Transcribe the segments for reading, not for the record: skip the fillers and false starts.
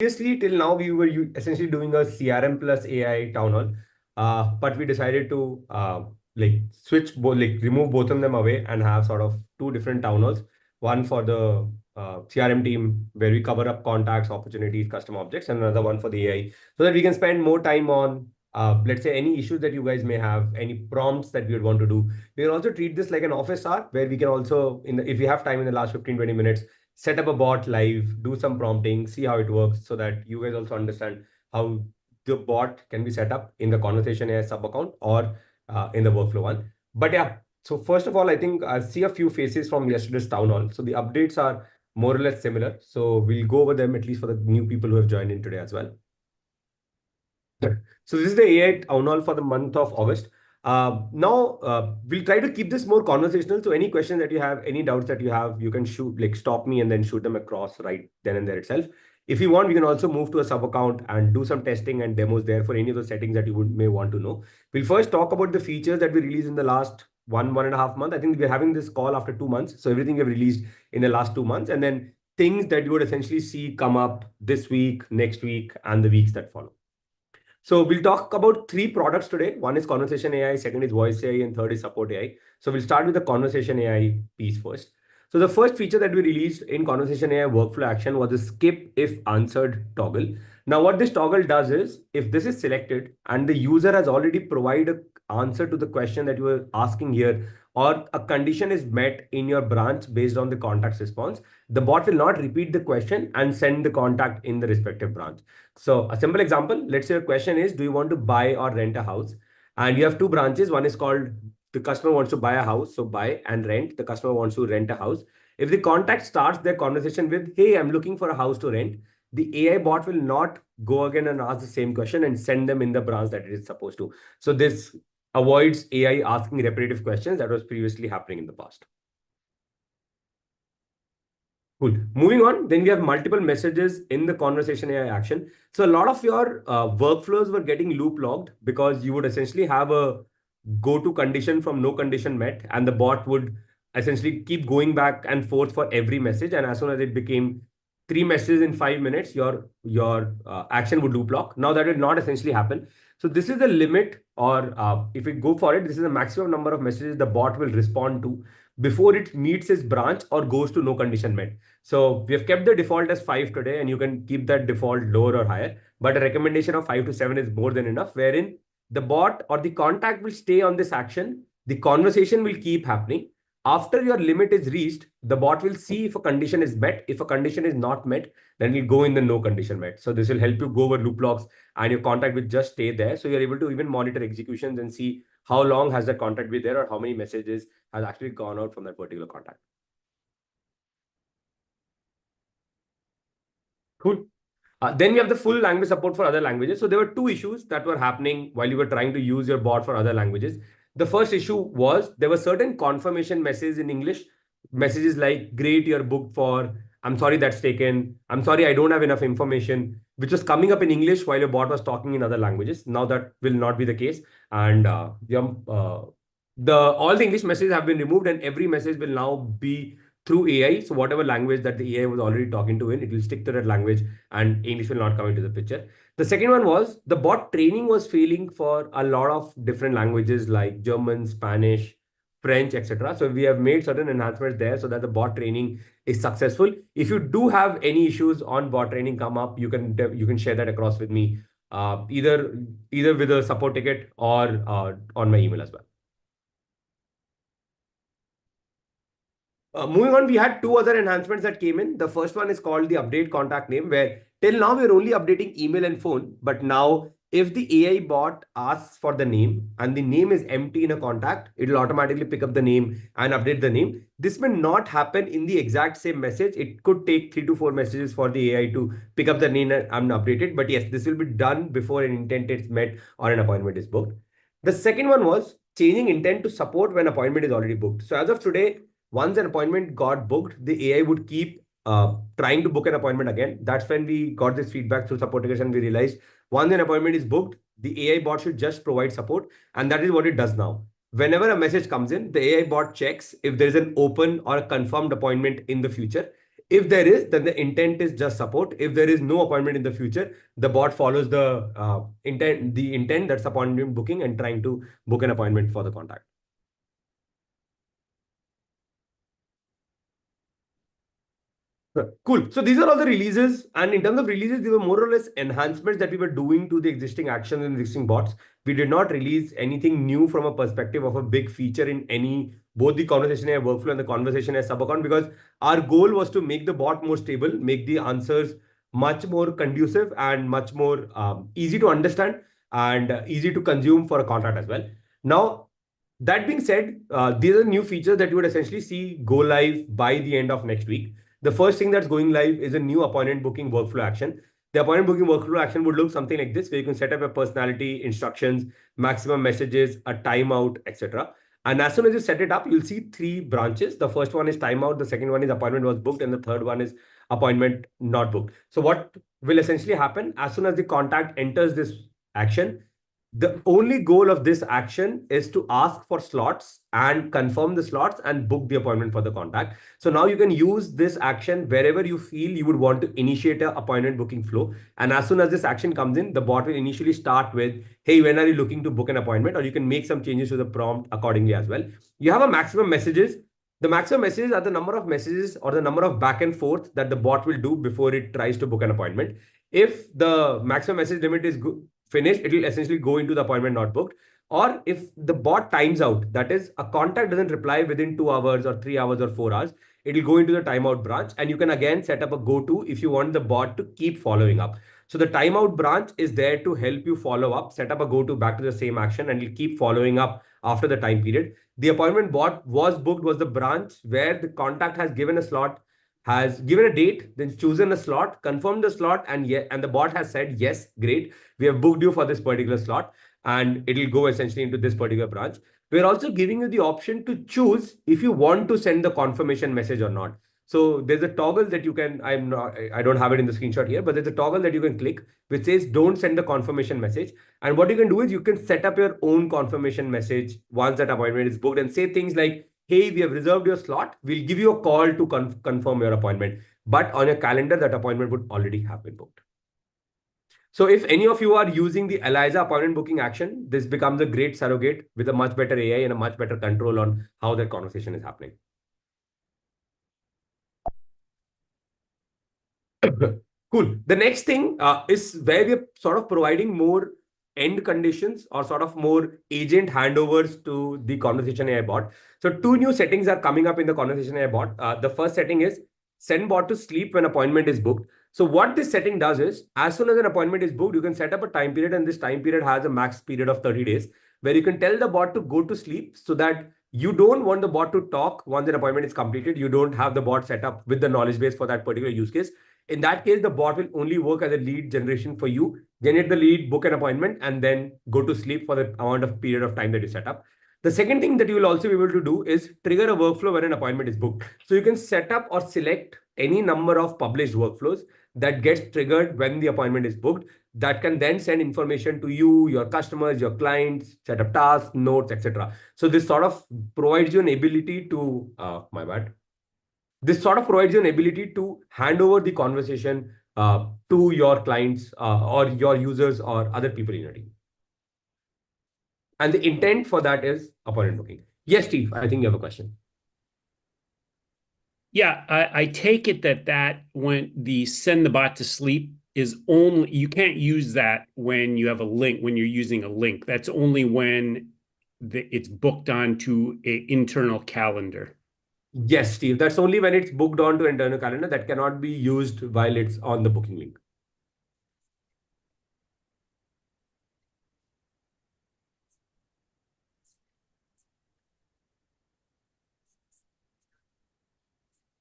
Previously, till now, we were essentially doing a CRM plus AI town hall, but we decided to like switch both, like remove both of them away and have sort of two different town halls. One for the CRM team where we cover up contacts, opportunities, custom objects, and another one for the AI, so that we can spend more time on, let's say, any issues that you guys may have, any prompts that we would want to do. We can also treat this like an office hour where we can also, if we have time in the last 15-20 minutes, set up a bot live, do some prompting, see how it works so that you guys also understand how the bot can be set up in the conversation AI sub account or in the workflow one. But yeah, so first of all, I think I see a few faces from yesterday's town hall. So the updates are more or less similar. So we'll go over them at least for the new people who have joined in today as well. So this is the AI town hall for the month of August. Now we'll try to keep this more conversational. So any questions that you have, any doubts that you have, you can shoot, like stop me and then shoot them across right then and there itself. If you want, we can also move to a sub account and do some testing and demos there for any of the settings that you may want to know. We'll first talk about the features that we released in the last 1.5 months. I think we're having this call after 2 months. So everything we've released in the last 2 months, and then things that you would essentially see come up this week, next week, and the weeks that follow. So we'll talk about three products today. One is conversation AI, second is voice AI, and third is support AI. So we'll start with the conversation AI piece first. So the first feature that we released in conversation AI workflow action was the skip if answered toggle. Now what this toggle does is, if this is selected and the user has already provided an answer to the question that you were asking here, or a condition is met in your branch based on the contact's response, the bot will not repeat the question and send the contact in the respective branch. So a simple example, let's say your question is, do you want to buy or rent a house? And you have two branches. One is called the customer wants to buy a house, so buy, and rent, the customer wants to rent a house. If the contact starts their conversation with, hey, I'm looking for a house to rent, the AI bot will not go again and ask the same question and send them in the branch that it is supposed to. So this avoids AI asking repetitive questions that was previously happening in the past. Cool. Moving on, then we have multiple messages in the conversation AI action. So a lot of your workflows were getting loop logged because you would essentially have a go-to condition from no condition met, and the bot would essentially keep going back and forth for every message. And as soon as it became 3 messages in 5 minutes, your action would loop lock. Now that did not essentially happen. So this is the limit, or if we go for it, this is the maximum number of messages the bot will respond to before it meets its branch or goes to no condition met. So we have kept the default as 5 today, and you can keep that default lower or higher. But a recommendation of 5 to 7 is more than enough, wherein the bot or the contact will stay on this action. The conversation will keep happening. After your limit is reached, the bot will see if a condition is met. If a condition is not met, then it'll go in the no condition met. So this will help you go over loop logs, and your contact will just stay there. So you're able to even monitor executions and see how long has that contact been there or how many messages has actually gone out from that particular contact. Cool. Then we have the full language support for other languages. So there were two issues that were happening while you were trying to use your bot for other languages. The first issue was there were certain confirmation messages in English, messages like, great, you're booked for, I'm sorry, that's taken, I'm sorry, I don't have enough information, which was coming up in English while your bot was talking in other languages. Now that will not be the case. And all the English messages have been removed, and every message will now be through AI. So whatever language that the AI was already talking to in, it will stick to that language and English will not come into the picture. The second one was the bot training was failing for a lot of different languages like German, Spanish, French, etc. So we have made certain enhancements there so that the bot training is successful. If you do have any issues on bot training come up, you can share that across with me, either with a support ticket or on my email as well. Moving on, we had two other enhancements that came in. The first one is called the update contact name, where till now we're only updating email and phone. But now, if the AI bot asks for the name and the name is empty in a contact, it'll automatically pick up the name and update the name. This may not happen in the exact same message. It could take 3 to 4 messages for the AI to pick up the name and update it. But yes, this will be done before an intent is met or an appointment is booked. The second one was changing intent to support when appointment is already booked. So as of today, once an appointment got booked, the AI would keep trying to book an appointment again. That's when we got this feedback through support tickets, and we realized once an appointment is booked, the AI bot should just provide support. And that is what it does now. Whenever a message comes in, the AI bot checks if there is an open or a confirmed appointment in the future. If there is, then the intent is just support. If there is no appointment in the future, the bot follows the intent, that's appointment booking and trying to book an appointment for the contact. Cool. So these are all the releases. And in terms of releases, these were more or less enhancements that we were doing to the existing actions and existing bots. We did not release anything new from a perspective of a big feature in any, both the conversation AI workflow and the conversation AI sub account, because our goal was to make the bot more stable, make the answers much more conducive and much more easy to understand and easy to consume for a contract as well. Now, that being said, these are new features that you would essentially see go live by the end of next week. The first thing that's going live is a new appointment booking workflow action. The appointment booking workflow action would look something like this, where you can set up a personality, instructions, maximum messages, a timeout, etc. And as soon as you set it up, you'll see three branches. The first one is timeout, the second one is appointment was booked, and the third one is appointment not booked. So what will essentially happen as soon as the contact enters this action, the only goal of this action is to ask for slots and confirm the slots and book the appointment for the contact. So now you can use this action wherever you feel you would want to initiate an appointment booking flow. And as soon as this action comes in, the bot will initially start with, hey, when are you looking to book an appointment? Or you can make some changes to the prompt accordingly as well. You have a maximum messages. The maximum messages are the number of messages or the number of back and forth that the bot will do before it tries to book an appointment. If the maximum message limit is finished, it will essentially go into the appointment not booked. Or if the bot times out, that is, a contact doesn't reply within 2 hours or 3 hours or 4 hours, it will go into the timeout branch. And you can again set up a go-to if you want the bot to keep following up. So the timeout branch is there to help you follow up, set up a go-to back to the same action, and you'll keep following up after the time period. The appointment bot was booked was the branch where the contact has given a slot, has given a date, then chosen a slot, confirmed the slot, and the bot has said, yes, great, we have booked you for this particular slot, and it will go essentially into this particular branch. We're also giving you the option to choose if you want to send the confirmation message or not. So there's a toggle that you can, I don't have it in the screenshot here, but there's a toggle that you can click which says don't send the confirmation message. And what you can do is you can set up your own confirmation message once that appointment is booked and say things like, hey, we have reserved your slot. We'll give you a call to confirm your appointment. But on your calendar, that appointment would already have been booked. So if any of you are using the ELIZA appointment booking action, this becomes a great surrogate with a much better AI and a much better control on how that conversation is happening. Cool. The next thing is where we're sort of providing more end conditions or sort of more agent handovers to the conversation AI bot. So two new settings are coming up in the conversation AI bot. The first setting is send bot to sleep when appointment is booked. So what this setting does is, as soon as an appointment is booked, you can set up a time period, and this time period has a max period of 30 days, where you can tell the bot to go to sleep so that you don't want the bot to talk once an appointment is completed. You don't have the bot set up with the knowledge base for that particular use case. In that case, the bot will only work as a lead generation for you, generate the lead, book an appointment, and then go to sleep for the amount of period of time that you set up. The second thing that you will also be able to do is trigger a workflow when an appointment is booked. So you can set up or select any number of published workflows that gets triggered when the appointment is booked, that can then send information to you, your customers, your clients, set up tasks, notes, etc. So this sort of provides you an ability to, this sort of provides you an ability to hand over the conversation to your clients or your users or other people in your team. And the intent for that is appointment booking. Yes, Steve, I think you have a question. Yeah, I take it that when the send the bot to sleep is only, you can't use that when you have a link, when you're using a link. That's only when it's booked onto an internal calendar. Yes, Steve, that's only when it's booked onto internal calendar. That cannot be used while it's on the booking link.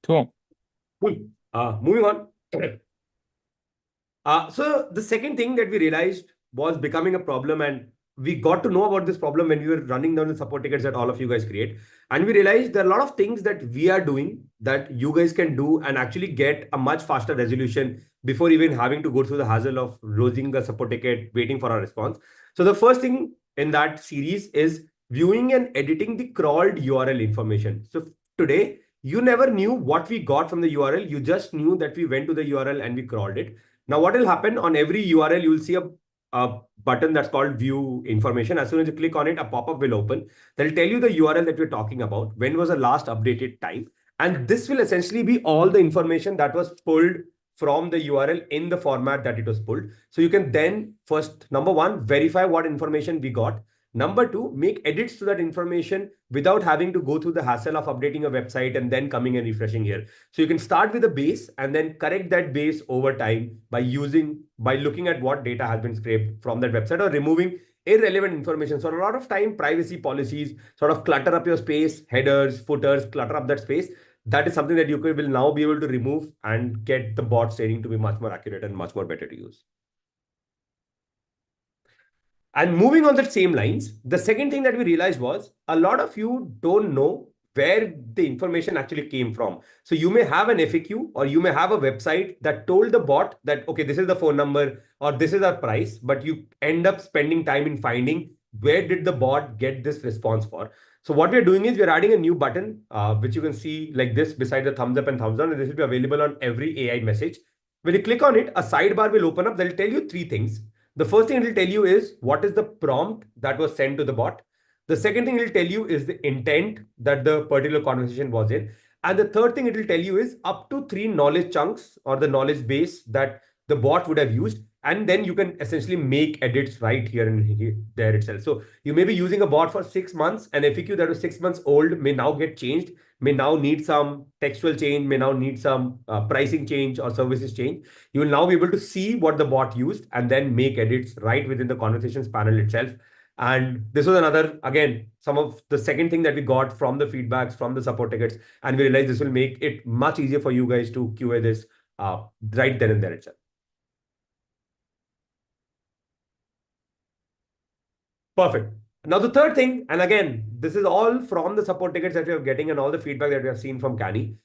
Cool. Cool. Moving on. So the second thing that we realized was becoming a problem, and we got to know about this problem when we were running down the support tickets that all of you guys create. And we realized there are a lot of things that we are doing that you guys can do and actually get a much faster resolution before even having to go through the hassle of losing the support ticket, waiting for a response. So the first thing in that series is viewing and editing the crawled URL information. So today, you never knew what we got from the URL. You just knew that we went to the URL and we crawled it. Now, what will happen on every URL, you will see a button that's called view information. As soon as you click on it, a pop-up will open. That'll tell you the URL that we're talking about, when was the last updated time. And this will essentially be all the information that was pulled from the URL in the format that it was pulled. So you can then first, number one, verify what information we got. Number two, make edits to that information without having to go through the hassle of updating a website and then coming and refreshing here. So you can start with a base and then correct that base over time by looking at what data has been scraped from that website or removing irrelevant information. So a lot of time, privacy policies sort of clutter up your space, headers, footers, clutter up that space. That is something that you will now be able to remove and get the bot training to be much more accurate and much more better to use. And moving on that same lines, the second thing that we realized was a lot of you don't know where the information actually came from. So you may have an FAQ or you may have a website that told the bot that, okay, this is the phone number or this is our price, but you end up spending time in finding where did the bot get this response for. So what we're doing is we're adding a new button, which you can see like this beside the thumbs up and thumbs down, and this will be available on every AI message. When you click on it, a sidebar will open up. They'll tell you three things. The first thing it will tell you is what is the prompt that was sent to the bot. The second thing it will tell you is the intent that the particular conversation was in. And the third thing it will tell you is up to 3 knowledge chunks or the knowledge base that the bot would have used. And then you can essentially make edits right here and there itself. So you may be using a bot for 6 months. An FAQ that was 6 months old may now get changed, may now need some textual change, may now need some pricing change or services change. You will now be able to see what the bot used and then make edits right within the conversations panel itself. And this was another, again, some of the second thing that we got from the feedbacks, from the support tickets. And we realized this will make it much easier for you guys to QA this right then and there itself. Perfect. Now, the third thing, and again, this is all from the support tickets that we are getting and all the feedback that we have seen from Canny.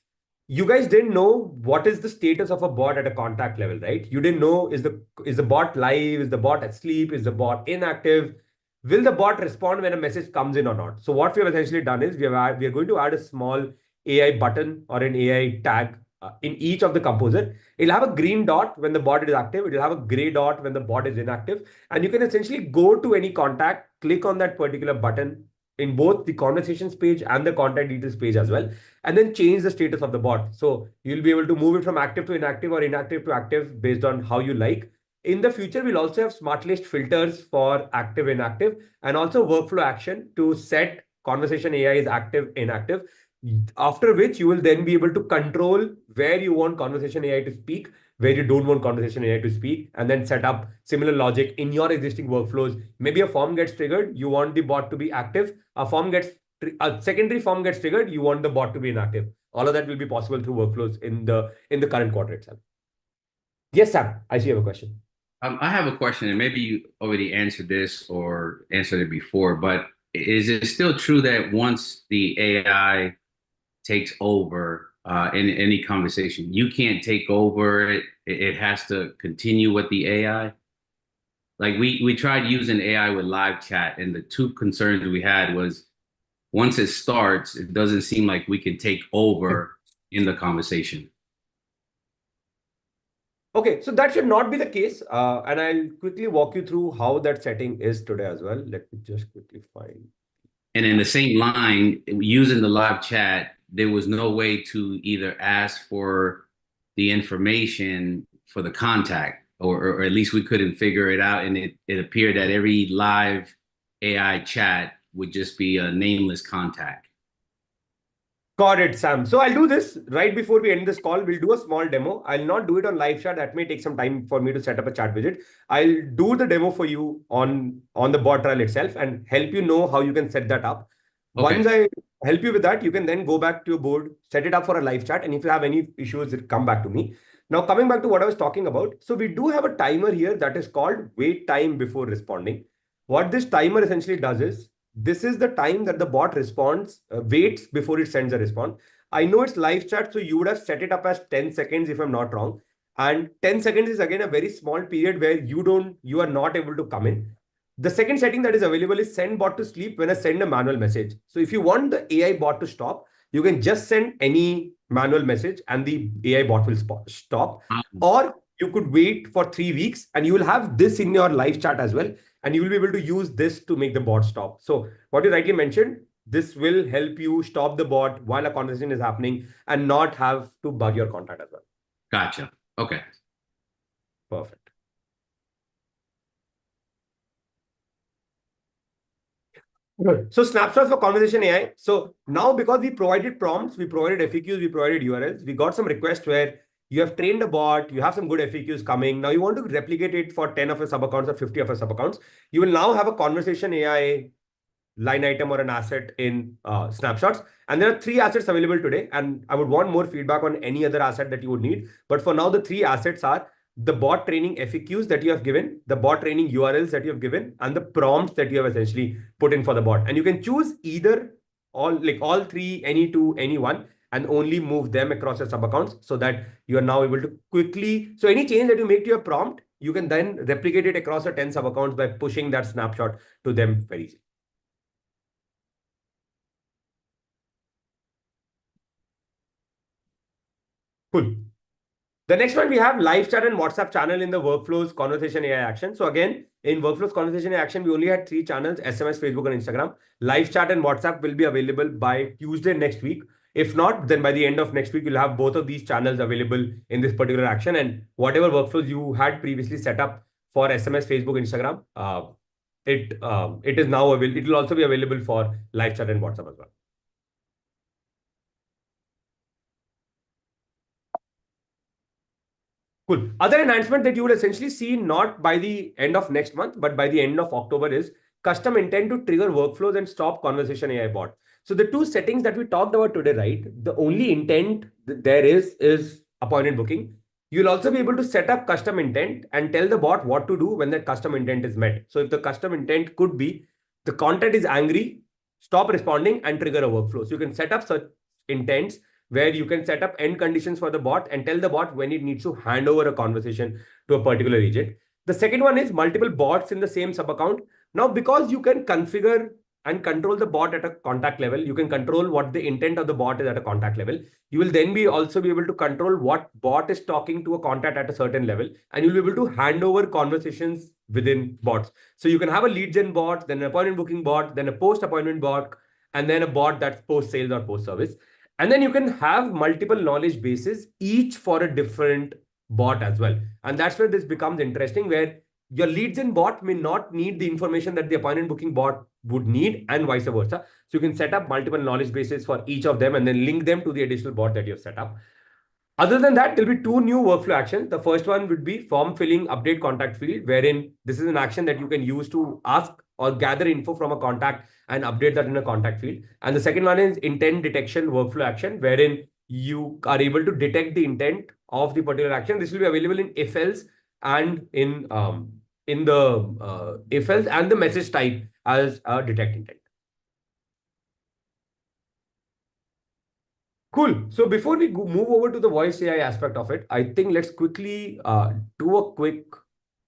You guys didn't know what is the status of a bot at a contact level, right? You didn't know, is the bot live? Is the bot asleep? Is the bot inactive? Will the bot respond when a message comes in or not? So what we have essentially done is we are going to add a small AI button or an AI tag in each of the composer. It'll have a green dot when the bot is active. It'll have a gray dot when the bot is inactive. And you can essentially go to any contact, click on that particular button in both the conversations page and the contact details page as well, and then change the status of the bot. So you'll be able to move it from active to inactive or inactive to active based on how you like. In the future, we'll also have smart list filters for active, inactive, and also workflow action to set conversation AI is active, inactive. After which you will then be able to control where you want conversation AI to speak, where you don't want conversation AI to speak, and then set up similar logic in your existing workflows. Maybe a form gets triggered, you want the bot to be active. A secondary form gets triggered, you want the bot to be inactive. All of that will be possible through workflows in the current quarter itself. Yes, Sam, I see you have a question. I have a question, and maybe you already answered this or answered it before, but is it still true that once the AI takes over in any conversation, you can't take over it? It has to continue with the AI? Like we tried using AI with live chat, and the two concerns we had was once it starts, it doesn't seem like we can take over in the conversation. Okay, so that should not be the case. And I'll quickly walk you through how that setting is today as well. Let me just quickly find. And in the same line, using the live chat, there was no way to either ask for the information for the contact, or at least we couldn't figure it out. And it appeared that every live AI chat would just be a nameless contact. Got it, Sam. So I'll do this right before we end this call. We'll do a small demo. I'll not do it on live chat. That may take some time for me to set up a chat widget. I'll do the demo for you on the bot trial itself and help you know how you can set that up. Okay. Once I help you with that, you can then go back to your board, set it up for a live chat. And if you have any issues, come back to me. Now, coming back to what I was talking about. So we do have a timer here that is called wait time before responding. What this timer essentially does is, this is the time that the bot responds, waits before it sends a response. I know it's live chat, so you would have set it up as 10 seconds if I'm not wrong. And 10 seconds is again a very small period where you are not able to come in. The second setting that is available is send bot to sleep when I send a manual message. So if you want the AI bot to stop, you can just send any manual message and the AI bot will stop. Or you could wait for 3 weeks and you will have this in your live chat as well. And you will be able to use this to make the bot stop. So what you rightly mentioned, this will help you stop the bot while a conversation is happening and not have to bug your contact as well. Gotcha. Okay. Perfect. Good. So snapshots for conversation AI. So now because we provided prompts, we provided FAQs, we provided URLs, we got some requests where you have trained a bot, you have some good FAQs coming. Now you want to replicate it for 10 of your sub accounts or 50 of your sub accounts. You will now have a conversation AI line item or an asset in snapshots. And there are 3 assets available today. And I would want more feedback on any other asset that you would need. But for now, the 3 assets are the bot training FAQs that you have given, the bot training URLs that you have given, and the prompts that you have essentially put in for the bot. And you can choose either all 3, any 2, any 1, and only move them across your sub accounts so that you are now able to quickly. So any change that you make to your prompt, you can then replicate it across your 10 sub accounts by pushing that snapshot to them very easily. Cool. The next one, we have live chat and WhatsApp channel in the workflows conversation AI action. So again, in workflows conversation AI action, we only had 3 channels: SMS, Facebook, and Instagram. Live chat and WhatsApp will be available by Tuesday next week. If not, then by the end of next week, you'll have both of these channels available in this particular action. And whatever workflows you had previously set up for SMS, Facebook, Instagram, it is now available. It will also be available for live chat and WhatsApp as well. Cool. Other enhancement that you will essentially see not by the end of next month, but by the end of October is custom intent to trigger workflows and stop conversation AI bot. So the 2 settings that we talked about today, right? The only intent that there is appointment booking. You'll also be able to set up custom intent and tell the bot what to do when that custom intent is met. So if the custom intent could be the content is angry, stop responding and trigger a workflow. So you can set up such intents where you can set up end conditions for the bot and tell the bot when it needs to hand over a conversation to a particular agent. The second one is multiple bots in the same sub account. Now, because you can configure and control the bot at a contact level, you can control what the intent of the bot is at a contact level. You will then also be able to control what bot is talking to a contact at a certain level, and you'll be able to hand over conversations within bots. So you can have a lead gen bot, then an appointment booking bot, then a post appointment bot, and then a bot that's post sales or post service. And then you can have multiple knowledge bases, each for a different bot as well. And that's where this becomes interesting, where your lead gen bot may not need the information that the appointment booking bot would need and vice versa. So you can set up multiple knowledge bases for each of them and then link them to the additional bot that you've set up. Other than that, there'll be 2 new workflow actions. The first one would be form filling update contact field, wherein this is an action that you can use to ask or gather info from a contact and update that in a contact field. And the second one is intent detection workflow action, wherein you are able to detect the intent of the particular action. This will be available in if else and in the if else and the message type as a detect intent. Cool. So before we move over to the voice AI aspect of it, I think let's quickly do a quick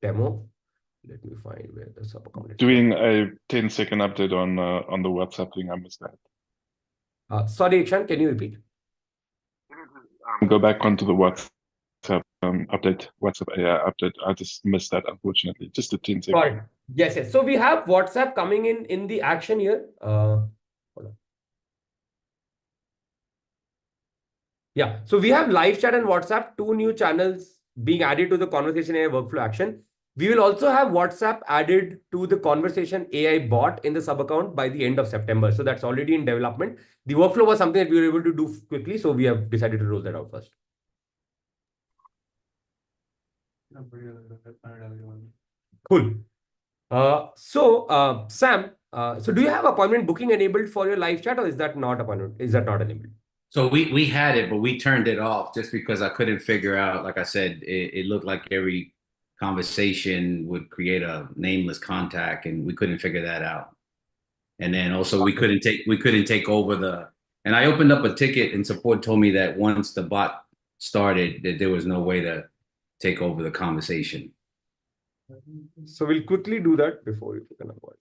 demo. Let me find where the sub account is. Doing a 10-second update on the WhatsApp thing. I missed that. Sorry, Ikshan, can you repeat? Go back onto the WhatsApp update, WhatsApp AI update. I just missed that, unfortunately. Just a 10 second. Sorry. Yes. So we have WhatsApp coming in the action here. Hold on. Yeah. So we have live chat and WhatsApp, 2 new channels being added to the conversation AI workflow action. We will also have WhatsApp added to the conversation AI bot in the sub account by the end of September. So that's already in development. The workflow was something that we were able to do quickly. So we have decided to roll that out first. Cool. Sam, so do you have appointment booking enabled for your live chat, or is that not enabled? So we had it, but we turned it off just because I couldn't figure out. Like I said, it looked like every conversation would create a nameless contact, and we couldn't figure that out. And then also we couldn't take over the. And I opened up a ticket, and support told me that once the bot started, that there was no way to take over the conversation. So we'll quickly do that before you can avoid.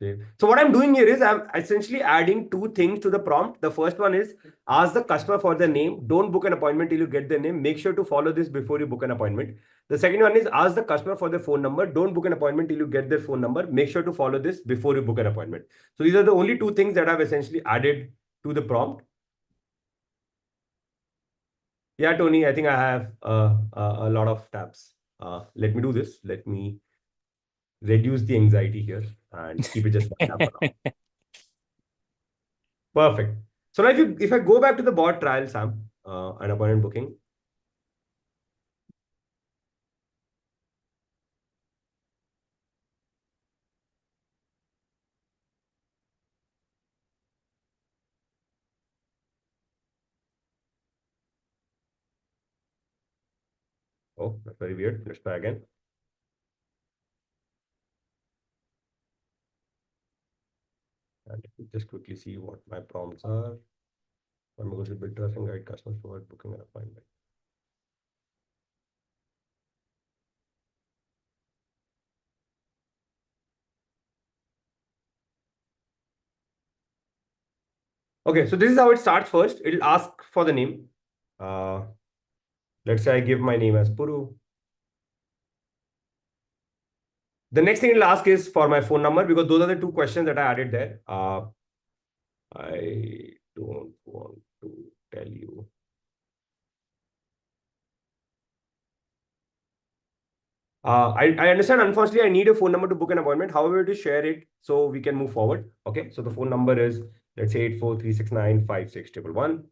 So what I'm doing here is I'm essentially adding two things to the prompt. The first one is ask the customer for their name. Don't book an appointment till you get their name. Make sure to follow this before you book an appointment. The second one is ask the customer for their phone number. Don't book an appointment till you get their phone number. Make sure to follow this before you book an appointment. So these are the only two things that I've essentially added to the prompt. Yeah, Tony, I think I have a lot of tabs. Let me do this. Let me reduce the anxiety here and keep it just one tab for now. Perfect. So now if I go back to the bot trial, Sam, and appointment booking. Oh, that's very weird. Let's try again. And let me just quickly see what my prompts are. I'm going to build trust and guide customers toward booking an appointment. Okay, so this is how it starts first. It'll ask for the name. Let's say I give my name as Puru. The next thing it'll ask is for my phone number because those are the two questions that I added there. I don't want to tell you. I understand, unfortunately, I need a phone number to book an appointment. However, to share it so we can move forward. Okay, so the phone number is, let's say, 843695611.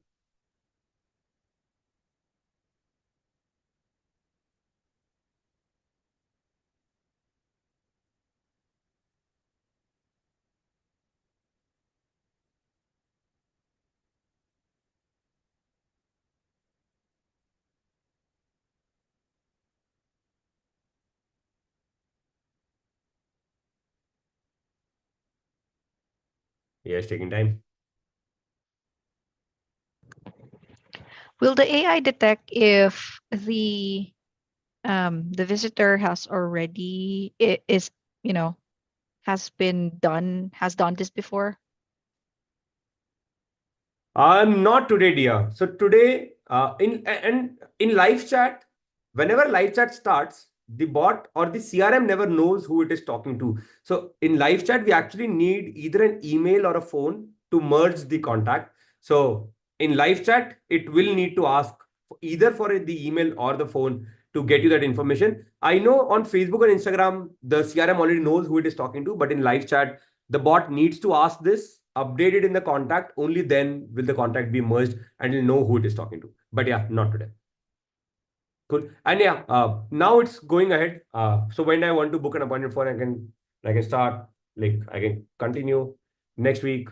Yes, taking time. Will the AI detect if the visitor has already has done this before? Not today, dear. So today, in live chat, whenever live chat starts, the bot or the CRM never knows who it is talking to. So in live chat, we actually need either an email or a phone to merge the contact. So in live chat, it will need to ask either for the email or the phone to get you that information. I know on Facebook and Instagram, the CRM already knows who it is talking to, but in live chat, the bot needs to ask this, update it in the contact, only then will the contact be merged and you'll know who it is talking to. But yeah, not today. Cool. And yeah, now it's going ahead. So when I want to book an appointment for, I can start, like I can continue next week.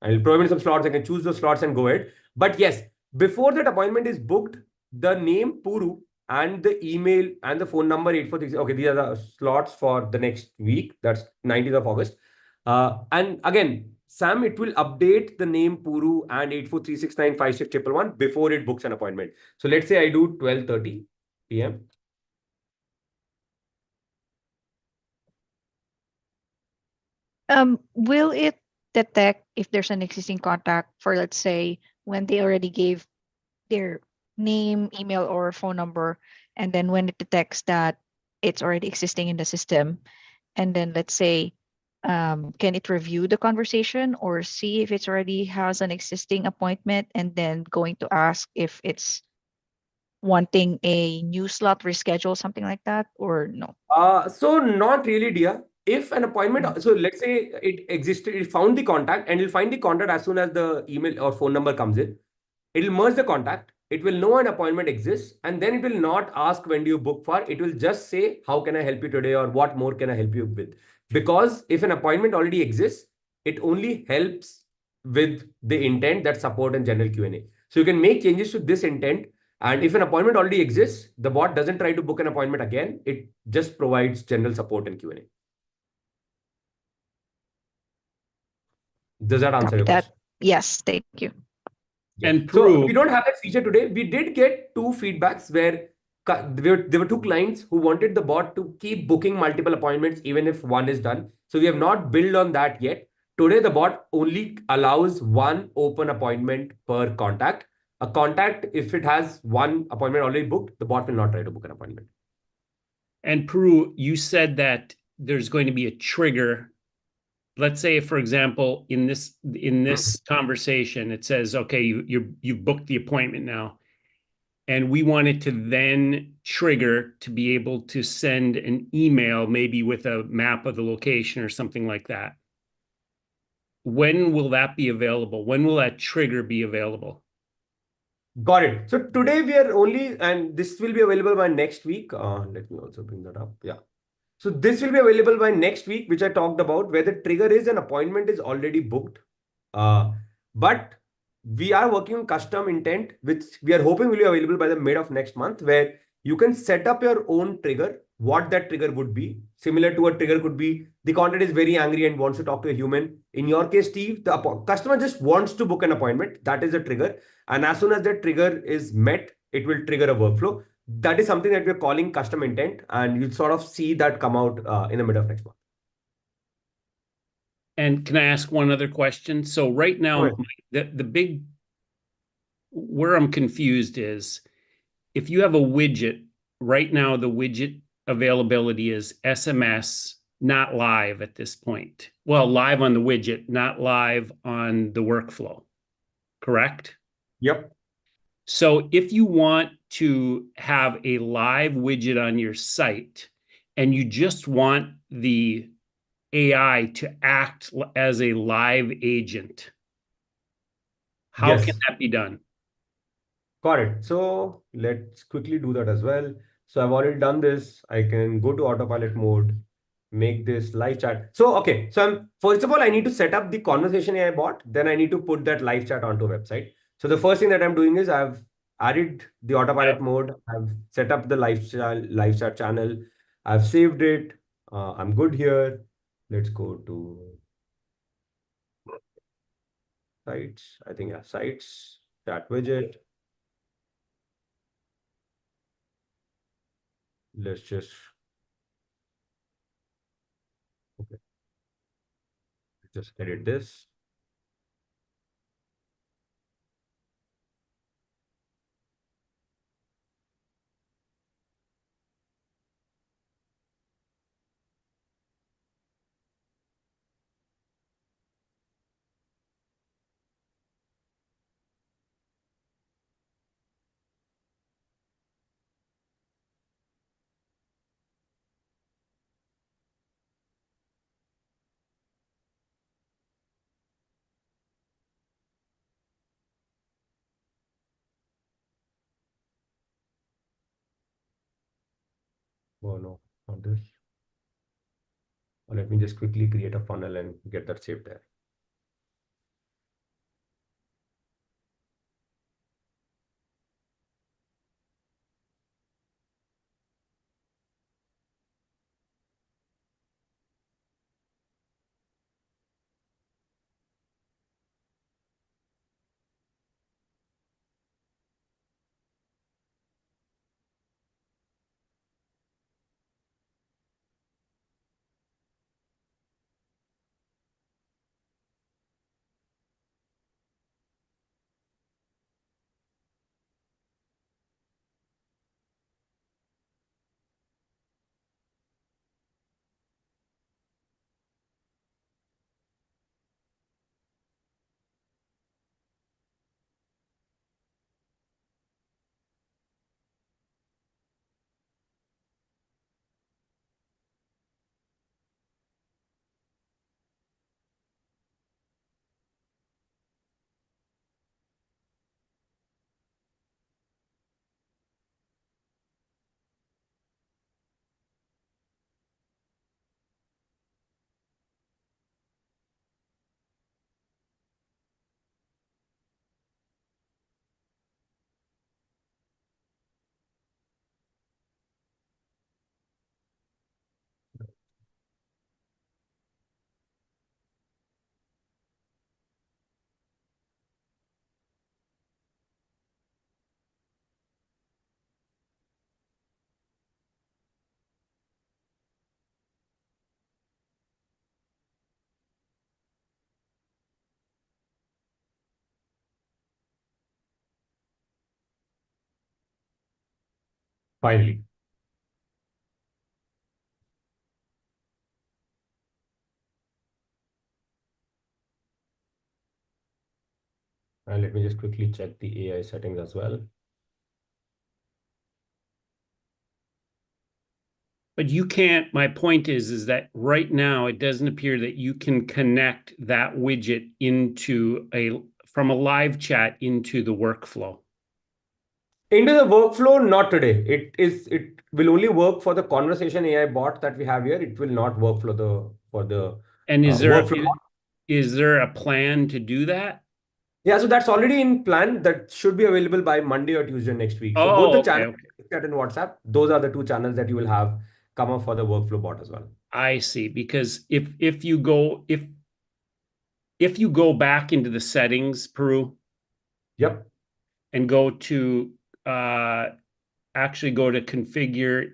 I'll provide some slots. I can choose those slots and go ahead. But yes, before that appointment is booked, the name Puru and the email and the phone number 843. Okay, these are the slots for the next week. That's 19th of August. And again, Sam, it will update the name Puru and 843695611 before it books an appointment. So let's say I do 12:30 p.m. Will it detect if there's an existing contact for, let's say, when they already gave their name, email, or phone number, and then when it detects that it's already existing in the system, and then let's say, can it review the conversation or see if it's already has an existing appointment, and then going to ask if it's wanting a new slot reschedule, something like that, or no? So not really, dear. If an appointment, so let's say it existed, it found the contact and it'll find the contact as soon as the email or phone number comes in. It'll merge the contact. It will know an appointment exists, and then it will not ask when do you book for. It will just say, how can I help you today, or what more can I help you with? Because if an appointment already exists, it only helps with the intent that support and general Q&A. So you can make changes to this intent. And if an appointment already exists, the bot doesn't try to book an appointment again. It just provides general support and Q&A. Does that answer Copy your that. question? Yes, thank you. Yeah. And So Puru, we don't have that feature today. We did get two feedbacks where there were two clients who wanted the bot to keep booking multiple appointments even if one is done. So we have not built on that yet. Today, the bot only allows one open appointment per contact. A contact, if it has one appointment already booked, the bot will not try to book an appointment. And Puru, you said that there's going to be a trigger. Let's say, for example, in this conversation, it says, okay, you've booked the appointment now, and we want it to then trigger to be able to send an email, maybe with a map of the location or something like that. When will that be available? When will that trigger be available? Got it. So today we are only, and this will be available by next week. Let me also bring that up. Yeah. So this will be available by next week, which I talked about, where the trigger is an appointment is already booked. But we are working on custom intent, which we are hoping will be available by the mid of next month, where you can set up your own trigger, what that trigger would be. Similar to a trigger could be the content is very angry and wants to talk to a human. In your case, Steve, the customer just wants to book an appointment. That is a trigger. And as soon as that trigger is met, it will trigger a workflow. That is something that we're calling custom intent, and you'll sort of see that come out in the middle of next month. And can I ask one other question? So right now, the big where I'm confused is if you have a widget, right now the widget availability is SMS, not live at this point. Well, live on the widget, not live on the workflow, correct? Yep. So if you want to have a live widget on your site and you just want the AI to act as a live agent, how Yes. can that be done? Got it. So let's quickly do that as well. So I've already done this. I can go to autopilot mode, make this live chat. So, okay. So first of all, I need to set up the conversation AI bot. Then I need to put that live chat onto a website. So the first thing that I'm doing is I've added the autopilot mode. I've set up the live chat channel. I've saved it. I'm good here. Let's go to sites. I think, yeah, sites, chat widget. Let's just, okay, just edit this. Oh no, not this. Let me just quickly create a funnel and get that saved there. Finally. And let me just quickly check the AI settings as well. But you can't, my point is that right now it doesn't appear that you can connect that widget from a live chat into the workflow. Into the workflow, not today. It will only work for the conversation AI bot that we have here. It will not work for the And workflow. is there a plan to do that? Yeah, so that's already in plan. That should be available by Monday or Tuesday next week. So both the channels, chat and WhatsApp, those are the two channels that you will have come up for the workflow bot as well. I see. Because if you go back into the settings, Peru. Yep. And go to actually go to configure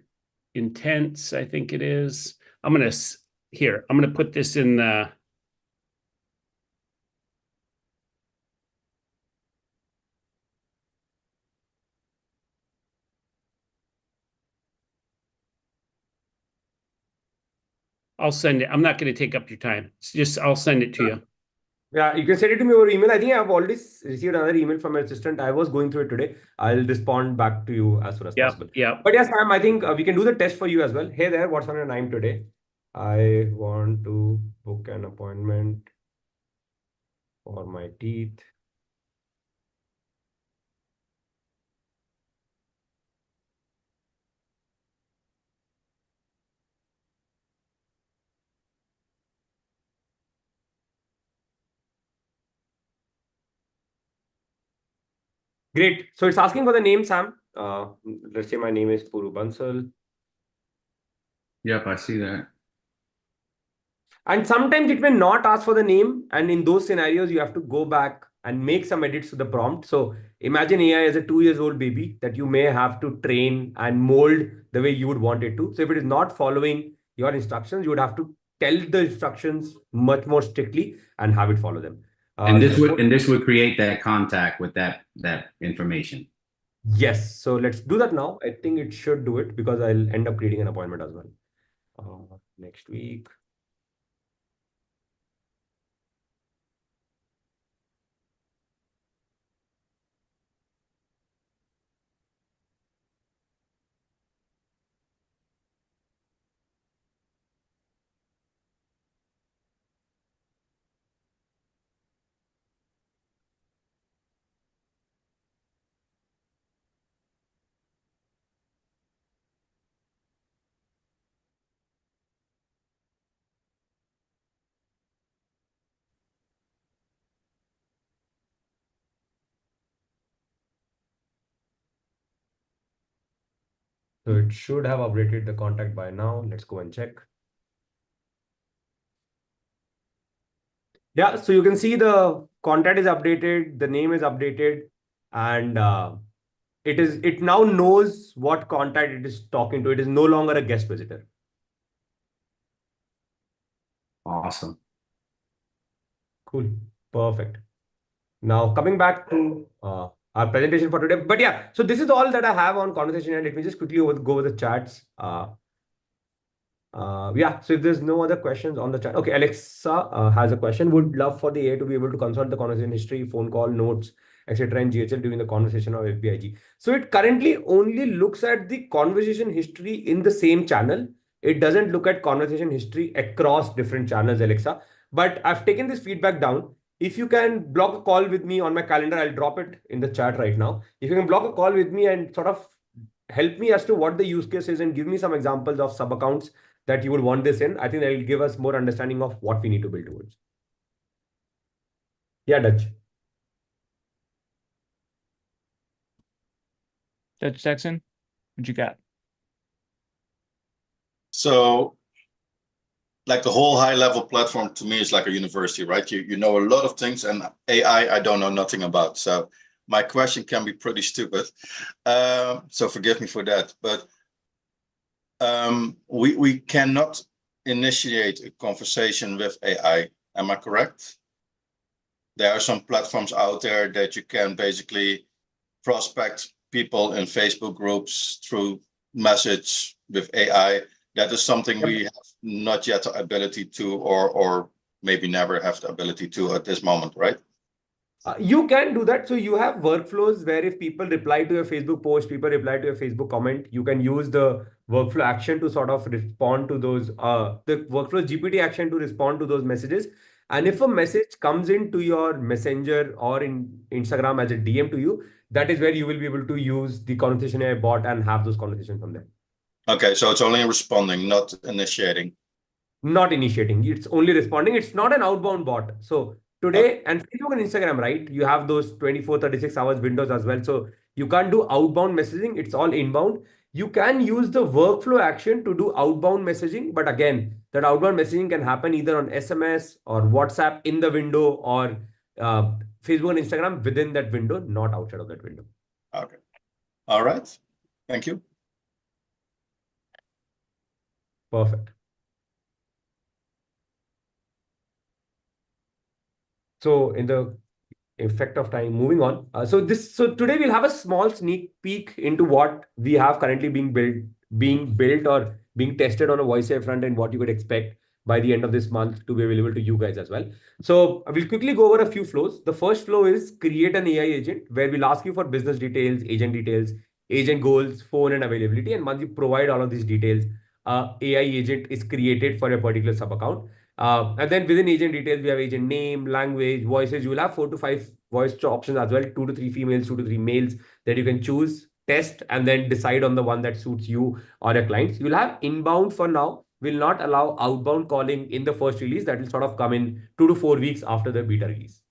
intents, I think it is. I'm gonna put this in the I'll send it. I'm not going to take up your time. It's just I'll send it to you. Yeah, you can send it to me over email. I think I've already received another email from my assistant. I was going through it today. I'll respond back to you as soon as possible. Yeah. But yes, Sam, I think we can do the test for you as well. Hey there, what's on your mind today? I want to book an appointment for my teeth. Great. So it's asking for the name, Sam. Let's say my name is Puru Bansal. Yep, I see that. And sometimes it may not ask for the name. And in those scenarios, you have to go back and make some edits to the prompt. So imagine AI as a 2-year-old baby that you may have to train and mold the way you would want it to. So if it is not following your instructions, you would have to tell the instructions much more strictly and have it follow them. And this would create that contact with that information. Yes. So let's do that now. I think it should do it because I'll end up creating an appointment as well. Next week. So it should have updated the contact by now. Let's go and check. Yeah, so you can see the contact is updated, the name is updated, and it now knows what contact it is talking to. It is no longer a guest visitor. Awesome. Cool. Perfect. Now coming back to our presentation for today. But yeah, so this is all that I have on conversation, and let me just quickly go over the chats. Yeah, so if there's no other questions on the chat. Okay, Alexa has a question. Would love for the AI to be able to consult the conversation history, phone call, notes, etc. in GHL during the conversation of FBIG. So it currently only looks at the conversation history in the same channel. It doesn't look at conversation history across different channels, Alexa. But I've taken this feedback down. If you can block a call with me on my calendar, I'll drop it in the chat right now. If you can block a call with me and sort of help me as to what the use case is and give me some examples of sub accounts that you would want this in, I think that will give us more understanding of what we need to build towards. Yeah, Dutch. Dutch Texan, what you got? So, like the whole HighLevel platform to me is like a university, right? You know a lot of things, and AI I don't know nothing about. So my question can be pretty stupid. So forgive me for that. But we cannot initiate a conversation with AI. Am I correct? There are some platforms out there that you can basically prospect people in Facebook groups through message with AI. That is something we have not yet the ability to, or maybe never have the ability to at this moment, right? You can do that. So you have workflows where if people reply to your Facebook post, people reply to your Facebook comment, you can use the workflow action to sort of respond to those, the workflow GPT action to respond to those messages. And if a message comes into your messenger or in Instagram as a DM to you, that is where you will be able to use the conversation AI bot and have those conversations from there. Okay, so it's only responding, not initiating. Not initiating, it's only responding. It's not an outbound bot. So today, and Facebook and Instagram, right? You have those 24, 36 hours windows as well. So you can't do outbound messaging. It's all inbound. You can use the workflow action to do outbound messaging. But again, that outbound messaging can happen either on SMS or WhatsApp in the window or Facebook and Instagram within that window, not outside of that window. Okay. All right. Thank you. Perfect. So in the effect of time, moving on. So today we'll have a small sneak peek into what we have currently being built or being tested on a voice AI front and what you could expect by the end of this month to be available to you guys as well. So I will quickly go over a few flows. The first flow is create an AI agent where we'll ask you for business details, agent goals, phone and availability. And once you provide all of these details, AI agent is created for a particular sub account. And then within agent details, we have agent name, language, voices. You will have 4 to 5 voice options as well, 2 to 3 females, 2 to 3 males that you can choose, test, and then decide on the one that suits you or your clients. You will have inbound for now. Will not allow outbound calling in the first release. That will sort of come in 2 to 4 weeks after the beta release.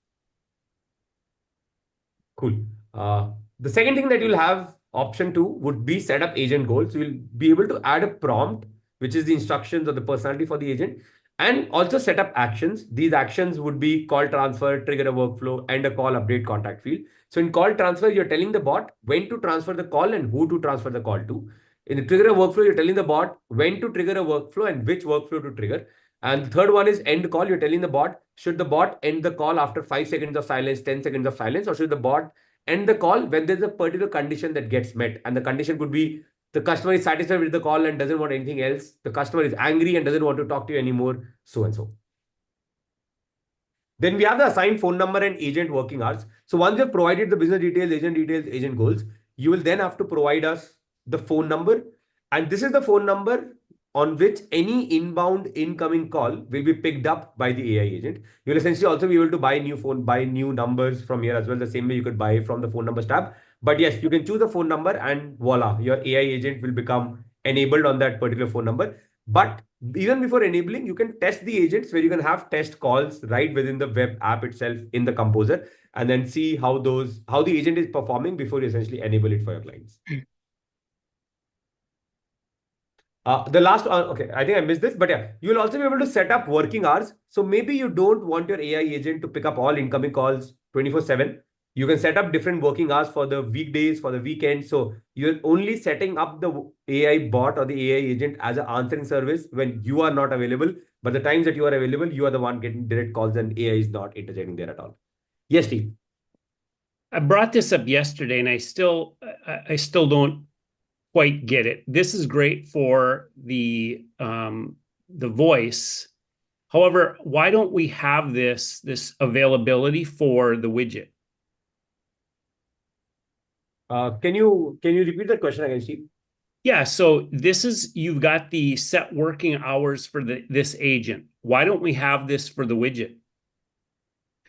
Cool. The second thing that you'll have option 2 would be set up agent goals. You'll be able to add a prompt, which is the instructions or the personality for the agent, and also set up actions. These actions would be call transfer, trigger a workflow, and a call update contact field. So in call transfer, you're telling the bot when to transfer the call and who to transfer the call to. In the trigger a workflow, you're telling the bot when to trigger a workflow and which workflow to trigger. And the third one is end call. You're telling the bot, should the bot end the call after 5 seconds of silence, 10 seconds of silence, or should the bot end the call when there's a particular condition that gets met? And the condition could be the customer is satisfied with the call and doesn't want anything else. The customer is angry and doesn't want to talk to you anymore, so and so. Then we have the assigned phone number and agent working hours. So once you've provided the business details, agent goals, you will then have to provide us the phone number. And this is the phone number on which any inbound incoming call will be picked up by the AI agent. You'll essentially also be able to buy new numbers from here as well, the same way you could buy from the phone numbers tab. But yes, you can choose a phone number and voila, your AI agent will become enabled on that particular phone number. But even before enabling, you can test the agents where you can have test calls right within the web app itself in the composer and then see how the agent is performing before you essentially enable it for your clients. The last one, okay, I think I missed this, but yeah, you will also be able to set up working hours. So maybe you don't want your AI agent to pick up all incoming calls 24/7. You can set up different working hours for the weekdays, for the weekends. So you're only setting up the AI bot or the AI agent as an answering service when you are not available. But the times that you are available, you are the one getting direct calls and AI is not interjecting there at all. Yes, Steve. I brought this up yesterday and I still don't quite get it. This is great for the voice. However, why don't we have this availability for the widget? Can you repeat that question again, Steve? Yeah, so this is, you've got the set working hours for this agent. Why don't we have this for the widget?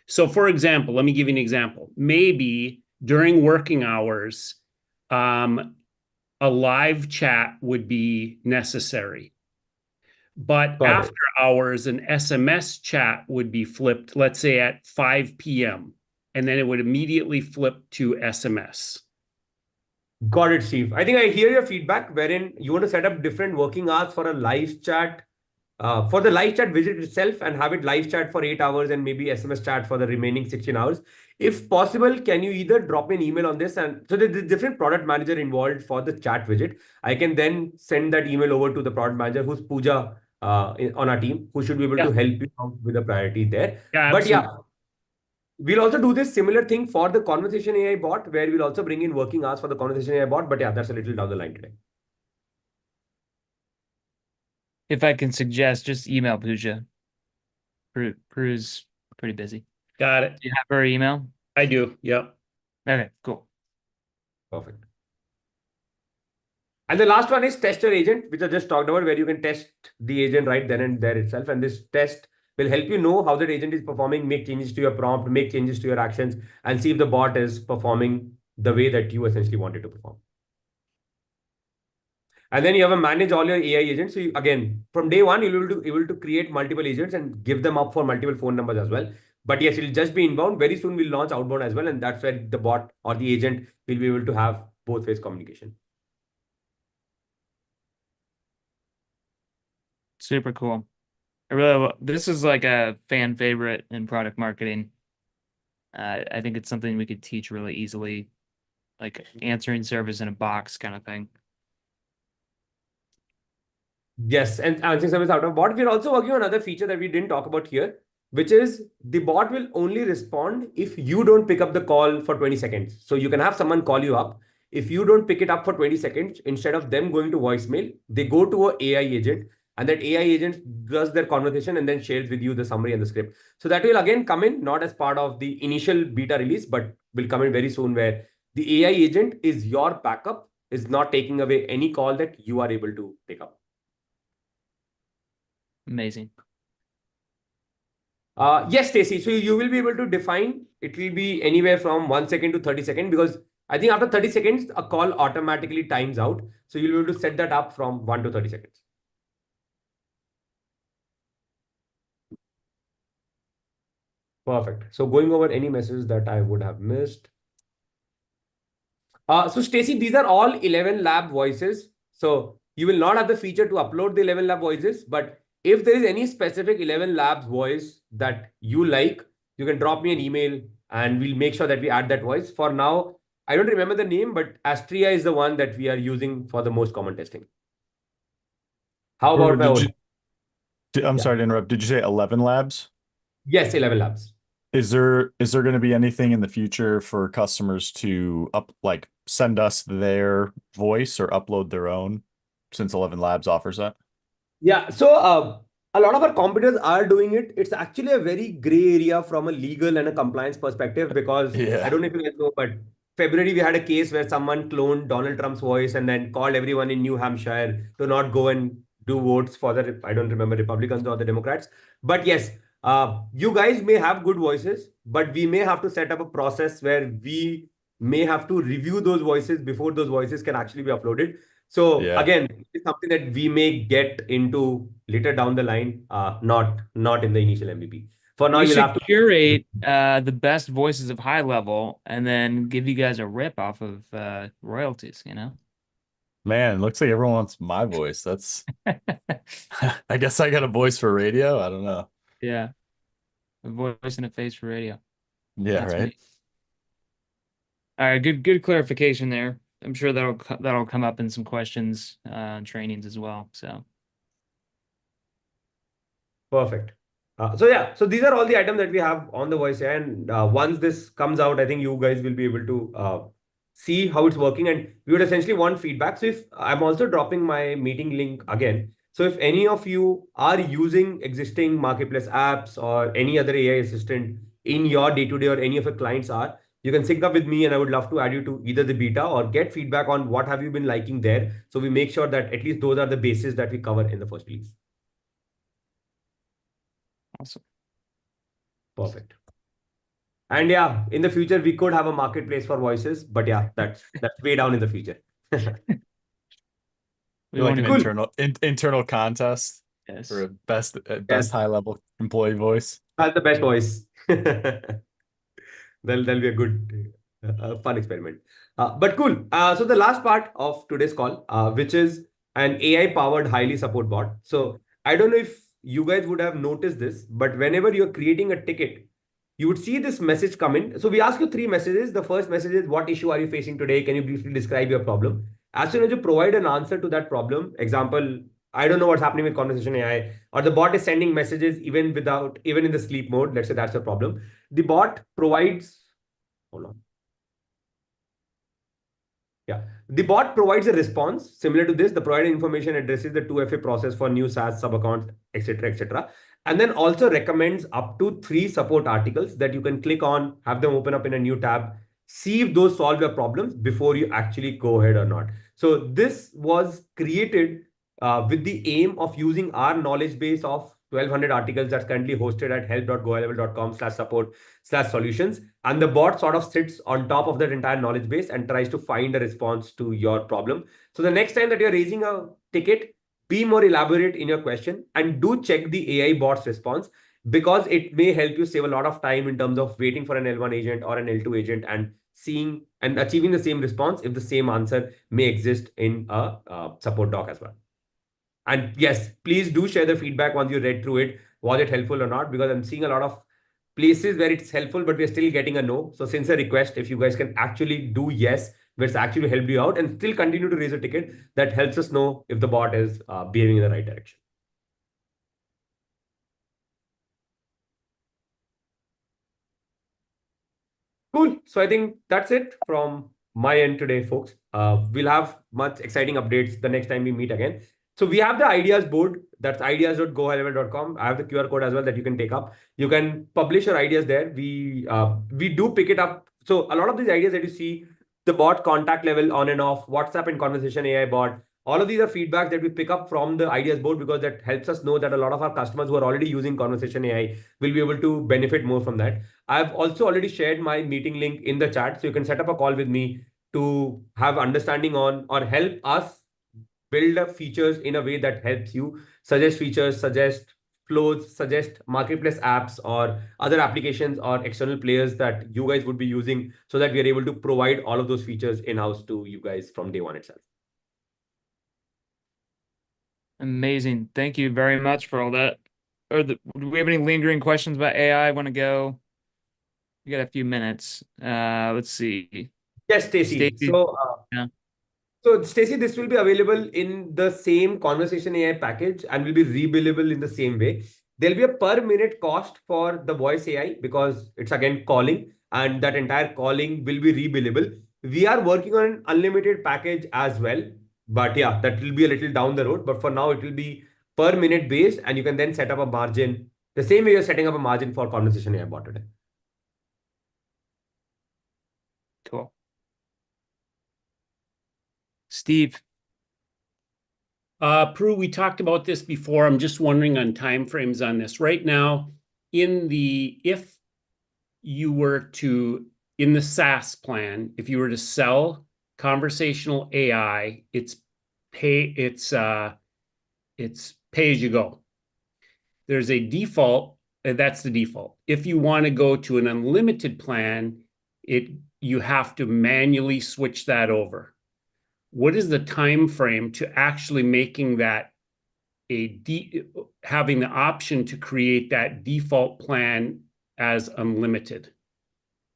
So for example, let me give you an example. Maybe during working hours, a live chat would be necessary. But after hours, an SMS chat would be flipped, let's say at 5 p.m. And then it would immediately flip to SMS. Got it, Steve. I think I hear your feedback wherein you want to set up different working hours for a live chat, for the live chat widget itself and have it live chat for 8 hours and maybe SMS chat for the remaining 16 hours. If possible, can you either drop me an email on this? And so there's a different product manager involved for the chat widget. I can then send that email over to the product manager who's Pooja on our team, who should be able to help you out with the priority there. Yeah, but yeah, we'll also do this similar thing for the conversation AI bot, where we'll also bring in working hours for the conversation AI bot. But yeah, that's a little down the line today. if I can suggest, just email Pooja. Prue's pretty busy. Got it. Do you have her email? I do. Yep. Okay, cool. Perfect. And the last one is test your agent, which I just talked about, where you can test the agent right then and there itself. And this test will help you know how that agent is performing, make changes to your prompt, make changes to your actions, and see if the bot is performing the way that you essentially want it to perform. And then you have to manage all your AI agents. So you, again, from day one, you'll be able to create multiple agents and give them up for multiple phone numbers as well. But yes, it'll just be inbound. Very soon we'll launch outbound as well. And that's where the bot or the agent will be able to have both ways communication. Super cool. I really, this is like a fan favorite in product marketing. I think it's something we could teach really easily, like answering service in a box kind of thing. Yes, and answering service out of bot. We're also working on another feature that we didn't talk about here, which is the bot will only respond if you don't pick up the call for 20 seconds. So you can have someone call you up. If you don't pick it up for 20 seconds, instead of them going to voicemail, they go to an AI agent, and that AI agent does their conversation and then shares with you the summary and the script. So that will again come in, not as part of the initial beta release, but will come in very soon, where the AI agent is your backup, is not taking away any call that you are able to pick up. Amazing. Yes, Stacy. So you will be able to define, it will be anywhere from 1 second to 30 seconds, because I think after 30 seconds, a call automatically times out. So you'll be able to set that up from 1 to 30 seconds. Perfect. So going over any messages that I would have missed. So Stacy, these are all 11 lab voices. So you will not have the feature to upload the 11 lab voices, but if there is any specific 11 labs voice that you like, you can drop me an email and we'll make sure that we add that voice. For now, I don't remember the name, but Astria is the one that we are using for the most common testing. How about my own? I'm sorry to interrupt. Did you say 11 labs? Yes, 11 labs. Is there going to be anything in the future for customers to send us their voice or upload their own, since 11 Labs offers that? Yeah, so a lot of our competitors are doing it. It's actually a very gray area from a legal and a compliance perspective, because I don't know if you guys know, but February we had a case where someone cloned Donald Trump's voice and then called everyone in New Hampshire to not go and do votes for the, I don't remember, Republicans or the Democrats. But yes, you guys may have good voices, but we may have to set up a process where we may have to review those voices before those voices can actually be uploaded. So again, it's something that we may get into later down the line, not in the initial MVP. For now, We you'll should have to curate the best voices of HighLevel and then give you guys a rip off of royalties, you know? Man, looks like everyone wants my voice. That's I guess I got a voice for radio. I don't know. Yeah. A voice and a face for radio. Yeah, That's right. me. All right, good clarification there. I'm sure that'll come up in some questions and trainings as well. So perfect. So these are all the items that we have on the voice, and once this comes out, I think you guys will be able to see how it's working, and we would essentially want feedback. So if I'm also dropping my meeting link again, so if any of you are using existing marketplace apps or any other AI assistant in your day-to-day, or any of your clients are, you can sync up with me, and I would love to add you to either the beta or get feedback on what have you been liking there. So we make sure that at least those are the bases that we cover in the first release. awesome. Perfect. And yeah, in the future, we could have a marketplace for voices, but yeah, that's way down in the future. We Like won't an even internal contest yes. for best Yes. HighLevel employee voice. That's the best voice. That'll be a good, fun experiment. But cool. So the last part of today's call, which is an AI-powered highly support bot. So I don't know if you guys would have noticed this, but whenever you're creating a ticket, you would see this message come in. So we ask you 3 messages. The first message is, what issue are you facing today? Can you briefly describe your problem? As soon as you provide an answer to that problem, example, I don't know what's happening with conversation AI, or the bot is sending messages even in the sleep mode. Let's say that's a problem. The bot provides, hold on. Yeah. The bot provides a response similar to this. The provided information addresses the 2FA process for new SaaS sub-accounts, etc., etc. And then also recommends up to 3 support articles that you can click on, have them open up in a new tab, see if those solve your problems before you actually go ahead or not. So this was created with the aim of using our knowledge base of 1200 articles that's currently hosted at help.gohighlevel.com/support/solutions. And the bot sort of sits on top of that entire knowledge base and tries to find a response to your problem. So the next time that you're raising a ticket, be more elaborate in your question and do check the AI bot's response, because it may help you save a lot of time in terms of waiting for an L1 agent or an L2 agent and seeing and achieving the same response if the same answer may exist in a support doc as well. And yes, please do share the feedback once you read through it. Was it helpful or not? Because I'm seeing a lot of places where it's helpful, but we're still getting a no. So since a request, if you guys can actually do yes, where it's actually helped you out and still continue to raise a ticket, that helps us know if the bot is behaving in the right direction. Cool. So I think that's it from my end today, folks. We'll have much exciting updates the next time we meet again. So we have the ideas board. That's ideas.gohighlevel.com. I have the QR code as well that you can take up. You can publish your ideas there. We do pick it up. So a lot of these ideas that you see, the bot contact level on and off, WhatsApp and conversation AI bot, all of these are feedback that we pick up from the ideas board, because that helps us know that a lot of our customers who are already using conversation AI will be able to benefit more from that. I've also already shared my meeting link in the chat, so you can set up a call with me to have understanding on or help us build up features in a way that helps you suggest features, suggest flows, suggest marketplace apps or other applications or external players that you guys would be using, so that we are able to provide all of those features in-house to you guys from day one itself. Amazing. Thank you very much for all that. Do we have any lingering questions about AI? I want to go. We got a few minutes. Let's see. Yes, Stacy. Stacy. So, so Stacy, this will be available in the same conversation AI package and will be rebillable in the same way. There'll be a per minute cost for the voice AI because it's again calling, and that entire calling will be rebillable. We are working on an unlimited package as well, but yeah, that will be a little down the road. But for now, it will be per minute based, and you can then set up a margin the same way you're setting up a margin for conversation AI bot today. Cool. Steve. Prue, we talked about this before. I'm just wondering on timeframes on this. Right now, if you were to, in the SaaS plan, if you were to sell conversational AI, it's pay as you go. There's a default, that's the default. If you want to go to an unlimited plan, you have to manually switch that over. What is the time frame to actually making that having the option to create that default plan as unlimited?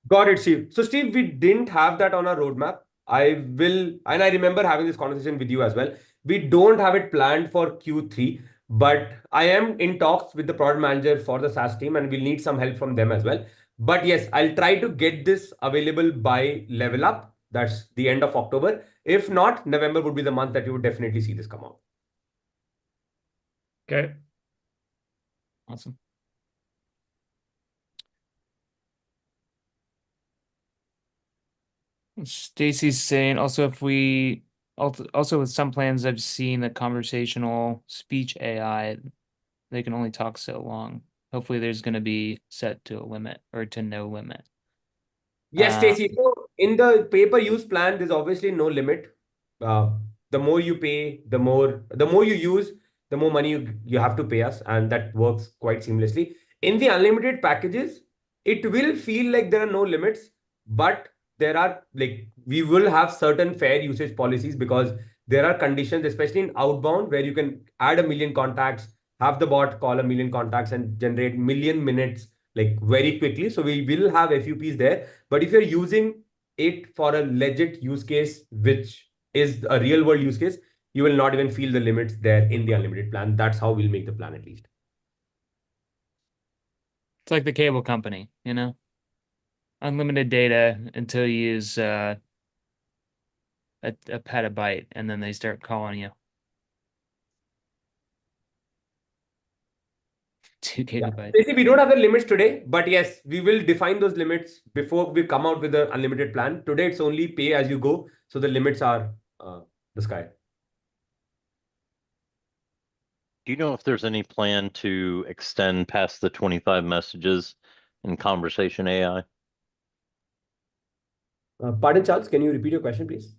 Got it, Steve. So, Steve, we didn't have that on our roadmap. I will, and I remember having this conversation with you as well. We don't have it planned for Q3, but I am in talks with the product manager for the SaaS team, and we'll need some help from them as well. But yes, I'll try to get this available by Level Up. That's the end of October. If not, November would be the month that you would definitely see this come out. Okay. Awesome. Stacy's saying also also with some plans I've seen the conversational speech AI, they can only talk so long. Hopefully there's going to be set to a limit or to no limit. Yes, Stacy. So in the pay-per-use plan, there's obviously no limit. The more you pay, the more you use, the more money you have to pay us, and that works quite seamlessly. In the unlimited packages, it will feel like there are no limits, but there are we will have certain fair usage policies because there are conditions, especially in outbound, where you can add 1 million contacts, have the bot call 1 million contacts, and generate million minutes very quickly. So we will have FUPs there. But if you're using it for a legit use case, which is a real world use case, you will not even feel the limits there in the unlimited plan. That's how we'll make the plan at least. It's like the cable company, you know? Unlimited data until you use a petabyte, and then they start calling you. 2 gigabytes. Basically, we don't have the limits today, but yes, we will define those limits before we come out with the unlimited plan. Today, it's only pay as you go. So the limits are the sky. Do you know if there's any plan to extend past the 25 messages in conversation AI? Pardon, Charles, can you repeat your question, please?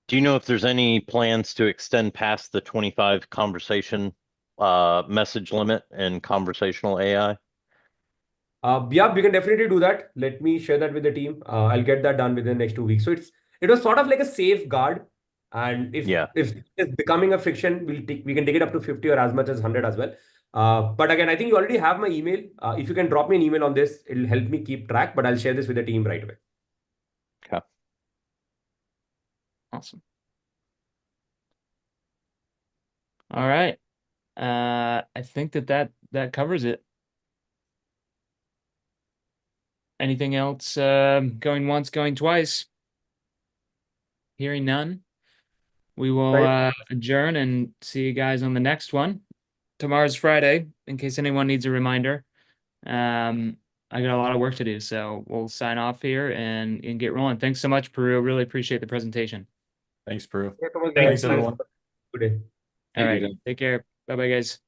Do you know if there's any plans to extend past the 25 conversation message limit in conversational AI? Yeah, we can definitely do that. Let me share that with the team. I'll get that done within the next 2 weeks. So it was sort of like a safeguard. And if it's becoming a friction, we can take it up to 50 or as much as 100 as well. But again, I think you already have my email. If you can drop me an email on this, it'll help me keep track, but I'll share this with the team right away. Okay. Awesome. All right. I think that covers it. Anything else going once, going twice? Hearing none, we will adjourn and see you guys on the next one. Tomorrow's Friday, in case anyone needs a reminder. I got a lot of work to do, so we'll sign off here and get rolling. Thanks so much, Peru. Really appreciate the presentation. Thanks, Peru. Yeah, Thanks, everyone. Good day. All right. Take care. Bye-bye, guys.